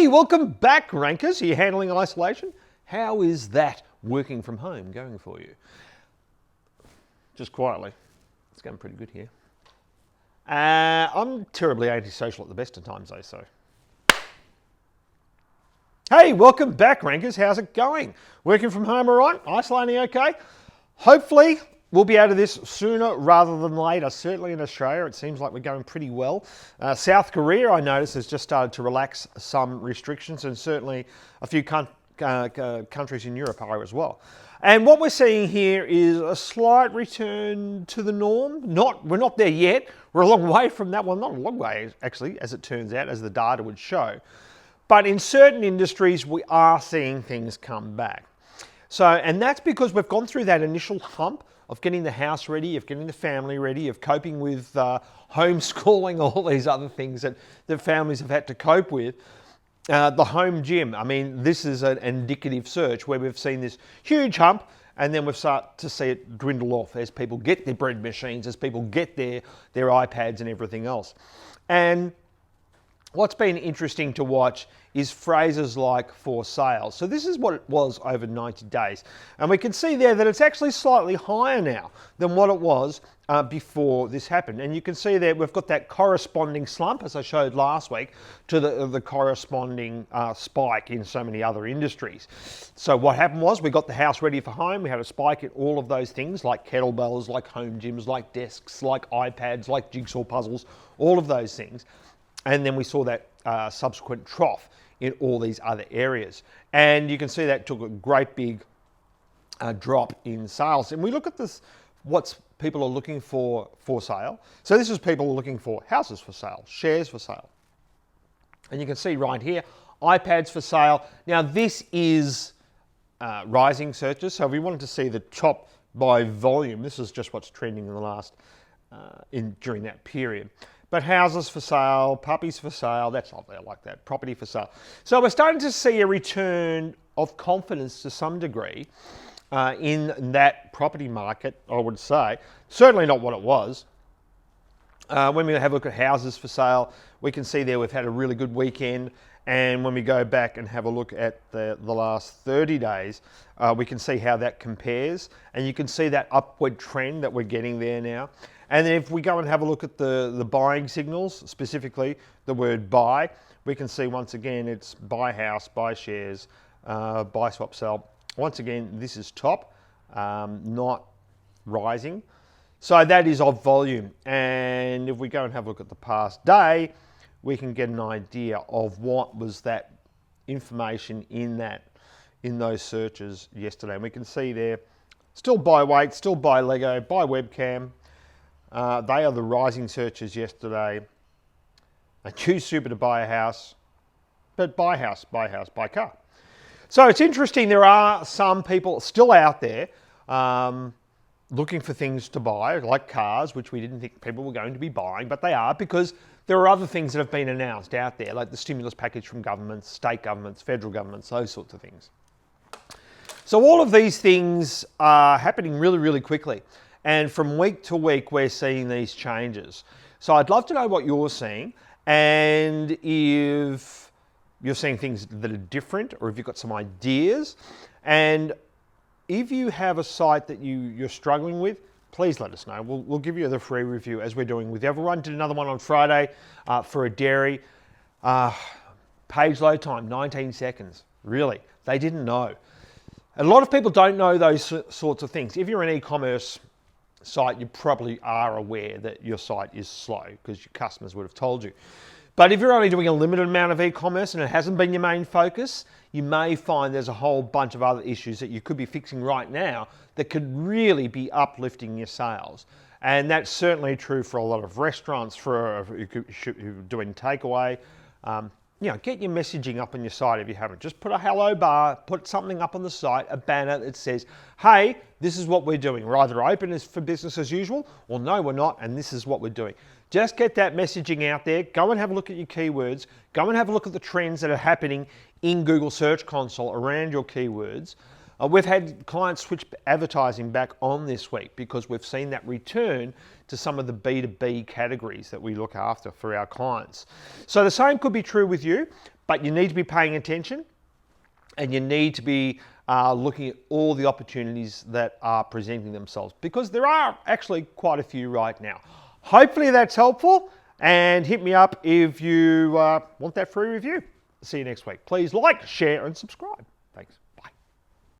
Hey, welcome back, Rankers. Are you handling isolation? How is that working from home going for you? Just quietly. It's going pretty good here. I'm terribly antisocial at the best of times, though, so. Hey, welcome back, Rankers. How's it going? Working from home all right? Isolating okay? Hopefully, we'll be out of this sooner rather than later. Certainly in Australia, it seems like we're going pretty well. South Korea, I notice, has just started to relax some restrictions, and certainly a few countries in Europe are as well. And what we're seeing here is a slight return to the norm. We're not there yet. We're a long way from that one. Not a long way, actually, as it turns out, as the data would show. But in certain industries, we are seeing things come back. And that's because we've gone through that initial hump of getting the house ready, of getting the family ready, of coping with homeschooling, all these other things that families have had to cope with. The home gym, I mean, this is an indicative search where we've seen this huge hump, and then we've started to see it dwindle off as people get their bread machines, as people get their iPads and everything else. And what's been interesting to watch is phrases like for sale. So this is what it was over 90 days. And we can see there that it's actually slightly higher now than what it was before this happened. And you can see there we've got that corresponding slump, as I showed last week, to the corresponding spike in so many other industries. So what happened was we got the house ready for home. We had a spike in all of those things like kettlebells, like home gyms, like desks, like iPads, like jigsaw puzzles, all of those things. And then we saw that subsequent trough in all these other areas. And you can see that took a great big drop in sales. And we look at this, what people are looking for sale. So this is people looking for houses for sale, shares for sale. And you can see right here, iPads for sale. Now this is rising searches. So if we wanted to see the top by volume, this is just what's trending in the last, during that period. But houses for sale, puppies for sale, that's not there like that, property for sale. So we're starting to see a return of confidence to some degree in that property market, I would say. Certainly not what it was. When we have a look at houses for sale, we can see there we've had a really good weekend. And when we go back and have a look at the last 30 days, we can see how that compares. And you can see that upward trend that we're getting there now. And then if we go and have a look at the buying signals, specifically the word buy, we can see once again it's buy house, buy shares, buy, swap, sell. Once again, this is top, not rising. So that is of volume. And if we go and have a look at the past day, we can get an idea of what was that information in those searches yesterday. And we can see there, still buy weight, still buy Lego, buy webcam. They are the rising searches yesterday. Choose super to buy a house, but buy house, buy car. So it's interesting, there are some people still out there looking for things to buy, like cars, which we didn't think people were going to be buying, but they are, because there are other things that have been announced out there, like the stimulus package from governments, state governments, federal governments, those sorts of things. So all of these things are happening really, really quickly. And from week to week, we're seeing these changes. So I'd love to know what you're seeing, and if you're seeing things that are different, or if you've got some ideas. And if you have a site that you're struggling with, please let us know. We'll give you the free review, as we're doing with everyone. Did another one on Friday for a dairy. Page load time, 19 seconds. Really, they didn't know. A lot of people don't know those sorts of things. If you're an e-commerce site, you probably are aware that your site is slow because your customers would have told you. But if you're only doing a limited amount of e-commerce and it hasn't been your main focus, you may find there's a whole bunch of other issues that you could be fixing right now that could really be uplifting your sales. And that's certainly true for a lot of restaurants, for who are doing takeaway. Get your messaging up on your site if you haven't. Just put a hello bar, put something up on the site, a banner that says, hey, this is what we're doing. We're either open as for business as usual, or no, we're not, and this is what we're doing. Just get that messaging out there. Go and have a look at your keywords. Go and have a look at the trends that are happening in Google Search Console around your keywords. We've had clients switch advertising back on this week because we've seen that return to some of the B2B categories that we look after for our clients. So the same could be true with you, but you need to be paying attention, and you need to be looking at all the opportunities that are presenting themselves, because there are actually quite a few right now. Hopefully that's helpful, and hit me up if you want that free review. See you next week. Please like, share, and subscribe. Thanks.